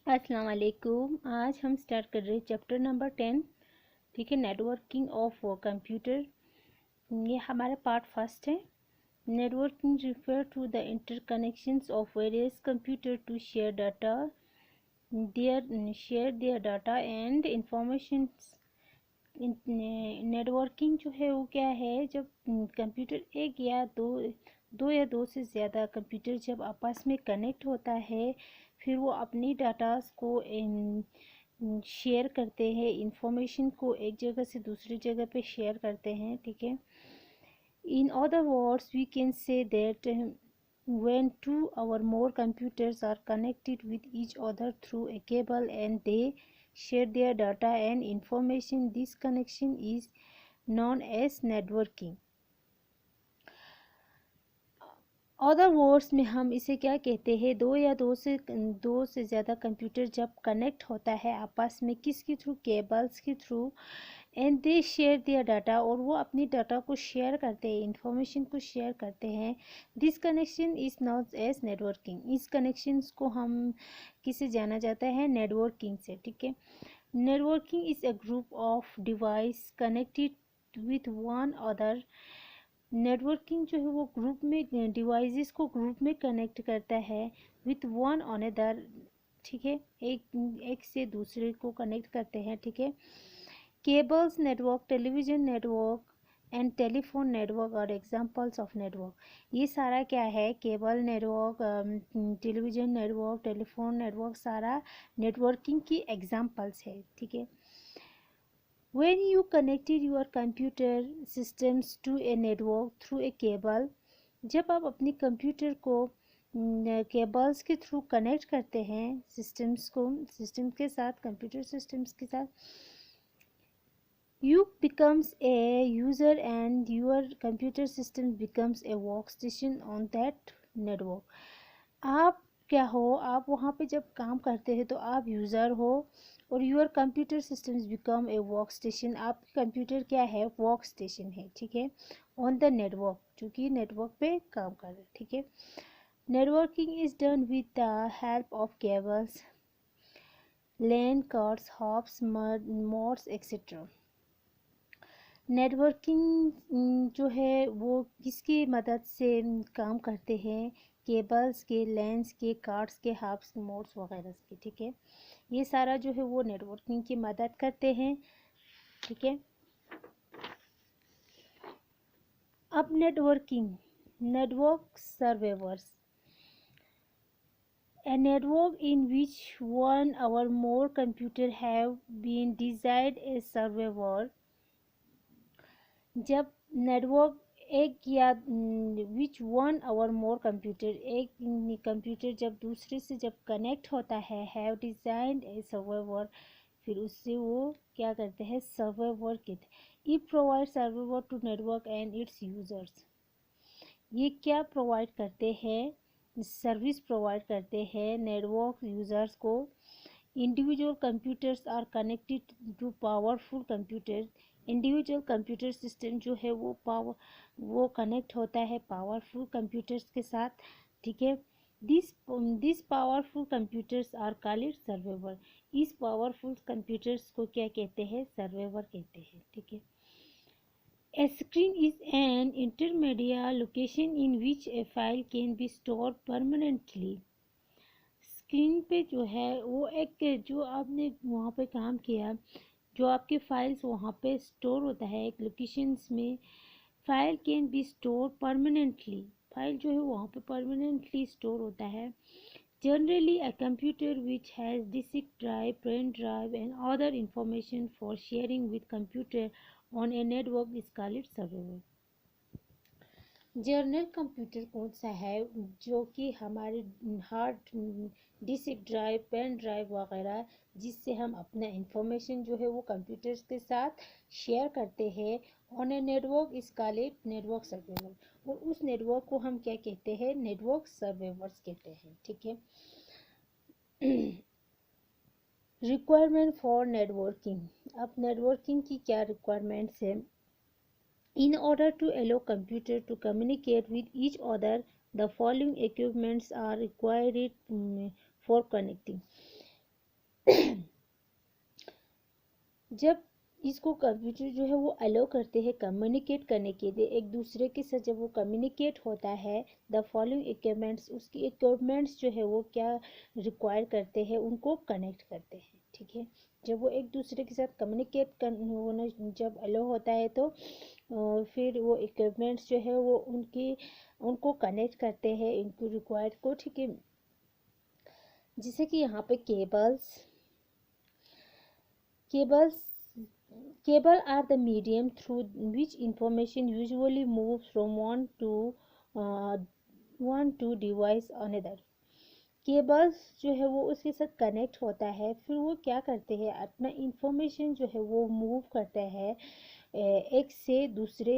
अस्सलाम वालेकुम। आज हम स्टार्ट कर रहे हैं चैप्टर नंबर 10। ठीक है, नेटवर्किंग ऑफ कंप्यूटर। ये हमारा पार्ट फर्स्ट है। Networking refer to the interconnections of various computer to share their data and information. Networking जो है वो क्या है, जब कंप्यूटर एक या दो या दो से ज़्यादा कंप्यूटर जब आपस में कनेक्ट होता है, फिर वो अपनी डाटास को शेयर करते हैं, इंफॉर्मेशन को एक जगह से दूसरी जगह पे शेयर करते हैं। ठीक है, in other words we can say that when two or more computers are connected with each other through a cable and they share their data and information, this connection is known as networking. Other words में हम इसे क्या कहते हैं, दो से ज़्यादा computer जब कनेक्ट होता है आपस में, किसके थ्रू, केबल्स के through, and they share their data, और वो अपनी डाटा को शेयर करते हैं, इंफॉर्मेशन को शेयर करते हैं। This connection is known as networking. इस कनेक्शन को हम किसे जाना जाता है, नेटवर्किंग से। ठीक है, networking is a group of device connected with one other. Networking जो है वो ग्रुप में डिवाइसेस को ग्रुप में कनेक्ट करता है विथ वन अनदर। ठीक है, एक से दूसरे को कनेक्ट करते हैं। ठीक है, cables network, television network and telephone network और एग्जांपल्स ऑफ नेटवर्क। ये सारा क्या है, cable network, television network, telephone network, सारा नेटवर्किंग की एग्जांपल्स है। ठीक है, when you connected your computer systems to a network through a cable, जब आप अपनी कंप्यूटर को केबल्स के थ्रू कनेक्ट करते हैं सिस्टम के साथ, कंप्यूटर सिस्टम्स के साथ, you becomes a user and your computer system becomes a workstation on that network. आप क्या हो, आप वहाँ पे जब काम करते हैं तो आप यूज़र हो, और your computer systems become a work station. आपका कंप्यूटर क्या है, वर्क स्टेशन है। ठीक है, ऑन द नेटवर्क, जो कि नेटवर्क पे काम कर रहे हैं। ठीक है, networking is done with the help of cables, LAN cards, hubs, modems etcetera. Networking जो है वो किसकी मदद से काम करते हैं, केबल्स के, लेंस के, कार्ड्स के, हब्स, मोड्स वगैरह के। ठीक है, ये सारा जो है वो नेटवर्किंग की मदद करते हैं। ठीक है, अब network सर्वेवर्स, a network in which one or more computer have been designed a server। जब नेटवर्क एक या which one or more computer, एक कंप्यूटर जब दूसरे से जब कनेक्ट होता है, हैव डिजाइंड ए सर्वर, फिर उससे वो क्या करते हैं, सर्वर कहते हैं। It provide server to network and its users. ये क्या प्रोवाइड करते हैं, सर्विस प्रोवाइड करते हैं नेटवर्क यूजर्स को। Individual computers are connected to powerful computer. Individual computer system जो है वो कनेक्ट होता है पावरफुल कंप्यूटर्स के साथ। ठीक है, this powerful computers are called server. इस पावरफुल कंप्यूटर्स को क्या कहते हैं, सर्वर कहते हैं। ठीक है, a screen is an intermediate location in which a file can be stored permanently। Screen पे जो है वो एक, जो आपने वहाँ पे काम किया, जो आपके फाइल्स वहाँ पे स्टोर होता है एक लोकेशंस में। File can be store permanently, file जो है वहाँ पे परमानेंटली स्टोर होता है। Generally a computer which has disk drive, pen drive and other information for sharing with computer on a network is called server. General computer कौन सा है, जो कि हमारे hard disk drive, pen drive वगैरह, जिससे हम अपना इंफॉर्मेशन जो है वो कंप्यूटर्स के साथ शेयर करते हैं on a network is called network server. और उस नेटवर्क को हम क्या कहते हैं, नेटवर्क सर्वेवर्स कहते हैं। ठीक है, रिक्वायरमेंट फॉर नेटवर्किंग। अब नेटवर्किंग की क्या रिक्वायरमेंट्स है। In order to allow computer to communicate with each other, the following equipments are required for connecting। जब इसको कंप्यूटर जो है वो अलो करते हैं कम्युनिकेट करने के लिए एक दूसरे के साथ, जब वो कम्युनिकेट होता है, द फॉलोइंग इक्विपमेंट्स, उसकी इक्विपमेंट्स जो है वो क्या रिक्वायर करते हैं, उनको कनेक्ट करते हैं। ठीक है, जब वो एक दूसरे के साथ कम्युनिकेट होना जब अलो होता है तो फिर वो इक्विपमेंट्स जो है वो उनको कनेक्ट करते हैं, इनको रिक्वायर्ड को। ठीक है, जैसे कि यहाँ पे cables cable are the medium through which information usually moves from uh, one to device another. Cables जो है वो उसके साथ कनेक्ट होता है, फिर वो क्या करते हैं, अपना इंफॉर्मेशन जो है वो मूव करते हैं एक से दूसरे,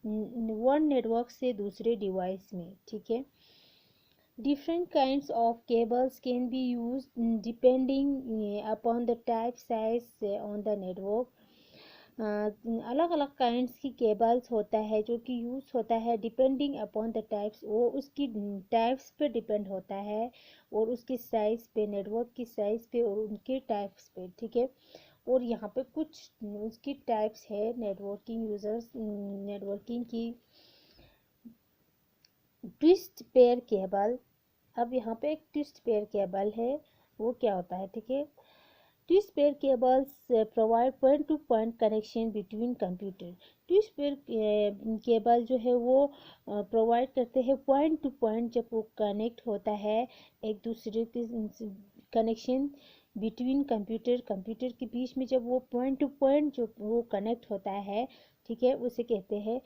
वन नेटवर्क से दूसरे डिवाइस में। ठीक है, different kinds of cables can be used depending upon the type, size on the network. अलग अलग काइंड्स की केबल्स होता है जो कि यूज़ होता है डिपेंडिंग अपॉन द टाइप्स, वो उसकी टाइप्स पे डिपेंड होता है और उसकी साइज़ पे, नेटवर्क की साइज़ पे और उनके टाइप्स पे। ठीक है, और यहाँ पे कुछ उसकी टाइप्स है नेटवर्किंग की। ट्विस्ट पेयर केबल, अब यहाँ पे एक ट्विस्ट पेयर केबल है, वो क्या होता है। ठीक है, twist pair cables provide point two point connection between computer. Twist pair cable जो है वो प्रोवाइड करते हैं पॉइंट टू पॉइंट, जब वो कनेक्ट होता है एक दूसरे के कनेक्शन बिटवीन कंप्यूटर के बीच में, जब वो पॉइंट टू पॉइंट जो वो कनेक्ट होता है। ठीक है, उसे कहते हैं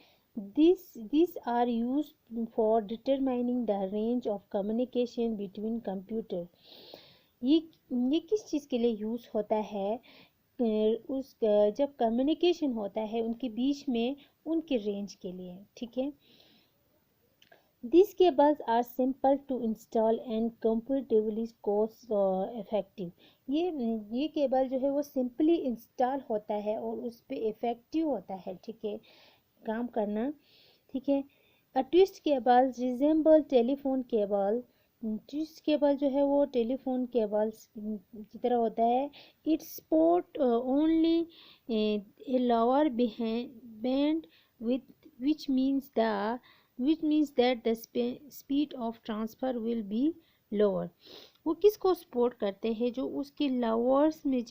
these are used for determining the range of communication between computer। ये ये किस चीज़ के लिए यूज़ होता है, जब कम्युनिकेशन होता है उनके बीच में, उनके रेंज के लिए। ठीक है, these cables are simple to install and comparatively cost effective। ये केबल जो है वो सिंपली इंस्टॉल होता है और उस पर इफ़ेक्टिव होता है। ठीक है, काम करना। ठीक है, a twist cable resemble telephone cable. Twist cable जो है वो टेलीफोन केबल्स की तरह होता है। It support only a lower band with which means the which means that the speed of transfer will be lower। वो किसको सपोर्ट करते हैं, जो उसके लवर्स में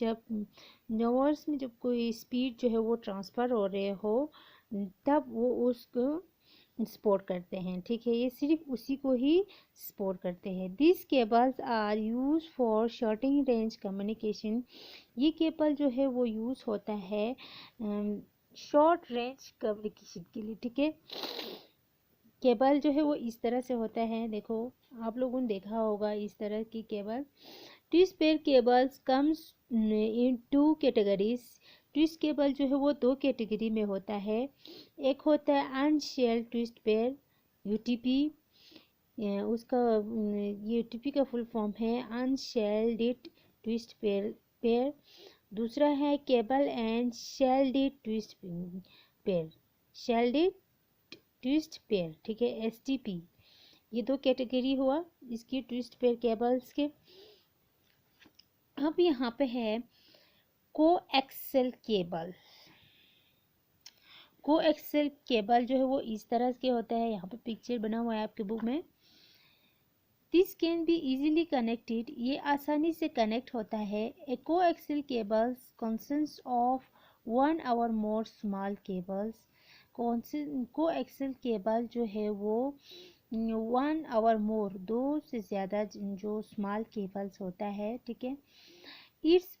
जब कोई स्पीड जो है वो ट्रांसफ़र हो रहे हो, तब वो उसको सपोर्ट करते हैं। ठीक है, ये सिर्फ उसी को ही सपोर्ट करते हैं। This cables are use for shorting range communication. ये केबल जो है वो यूज़ होता है शॉर्ट रेंज कम्युनिकेशन के लिए। ठीक है, केबल जो है वो इस तरह से होता है, देखो आप लोगों ने देखा होगा इस तरह की cable. Twist pair cables comes in two categories. Twist cable जो है वो दो कैटेगरी में होता है। एक होता है अनशेल्ड ट्विस्ट पेयर, यूटीपी। उसका यूटीपी का फुल फॉर्म है अनशेल्डेड ट्विस्ट पेयर। दूसरा है cable and shielded twist pair, shielded twist pair. ठीक है, एसटीपी। ये दो कैटेगरी हुआ इसकी ट्विस्ट पेयर केबल्स के। अब यहाँ पे है कोएक्सियल केबल। कोएक्सियल केबल जो है वो इस तरह के होता है, यहाँ पे पिक्चर बना हुआ है आपके बुक में। This can be easily connected, ये आसानी से कनेक्ट होता है। A coaxial cables consist of one or more small cables. Coaxial cable जो है वो वन और मोर, दो से ज़्यादा जो स्मॉल केबल्स होता है। ठीक है, it's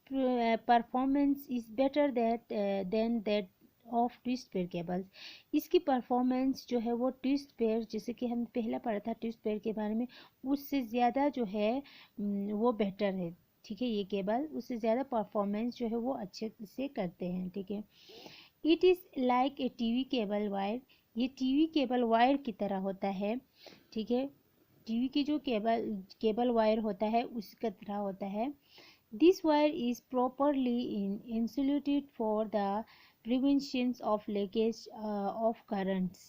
performance is better than that of twist pair cables. इसकी परफॉर्मेंस जो है वो ट्विस्ट पेयर, जैसे कि हम पहला पढ़ा था ट्विस्ट पेयर के बारे में, उससे ज़्यादा जो है वो बेटर है। ठीक है, ये केबल उससे ज़्यादा परफॉर्मेंस जो है वो अच्छे से करते हैं। ठीक है, it is like a TV cable wire. ये टीवी केबल वायर की तरह होता है। ठीक है, टीवी की जो केबल वायर होता है उसकी तरह होता है। This wire is properly insulated for the prevention of leakage of currents.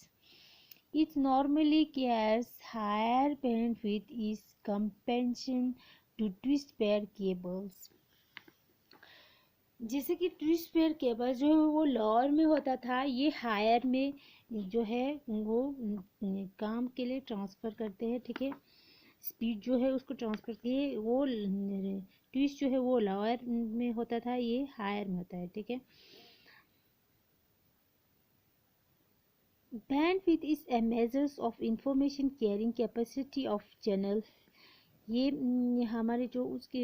It normally carries higher bandwidth is comparison to twist pair cables. जैसे कि ट्विस्ट पेयर केबल जो है वो लोअर में होता था, ये हायर में जो है वो काम के लिए ट्रांसफ़र करते हैं, ठीक है। स्पीड जो है उसको ट्रांसफ़र किए, वो ट्विस्ट जो है वो लोअर में होता था, ये हायर में होता है, ठीक है। Bandwidth is a measure of information carrying capacity of channel। ये हमारे जो उसके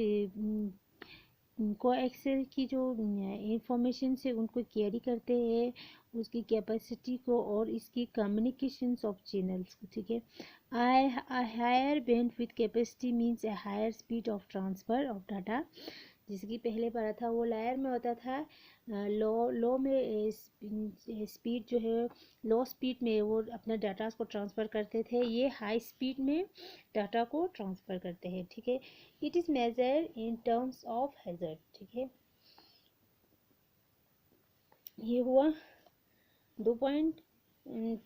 कोएक्सियल की जो इंफॉर्मेशन से उनको कैरी करते हैं, उसकी कैपेसिटी को और इसकी कम्युनिकेशंस ऑफ चैनल्स को, ठीक है। Higher bandwidth capacity means a higher speed of transfer of data. जैसे कि पहले पढ़ा था वो लायर में होता था, लो में स्पीड जो है, लो स्पीड में वो अपने डाटा को ट्रांसफ़र करते थे, ये हाई स्पीड में डाटा को ट्रांसफ़र करते हैं, ठीक है। It is measure in terms of हैज़र्ड, ठीक है। ये हुआ 2 पॉइंट।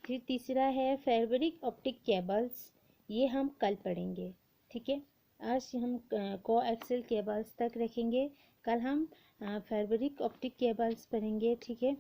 फिर तीसरा है फैब्रिक ऑप्टिक केबल्स, ये हम कल पढ़ेंगे, ठीक है। आज हम को एक्सेल केबल्स तक रखेंगे, कल हम फैब्रिक ऑप्टिक केबल्स पढ़ेंगे, ठीक है।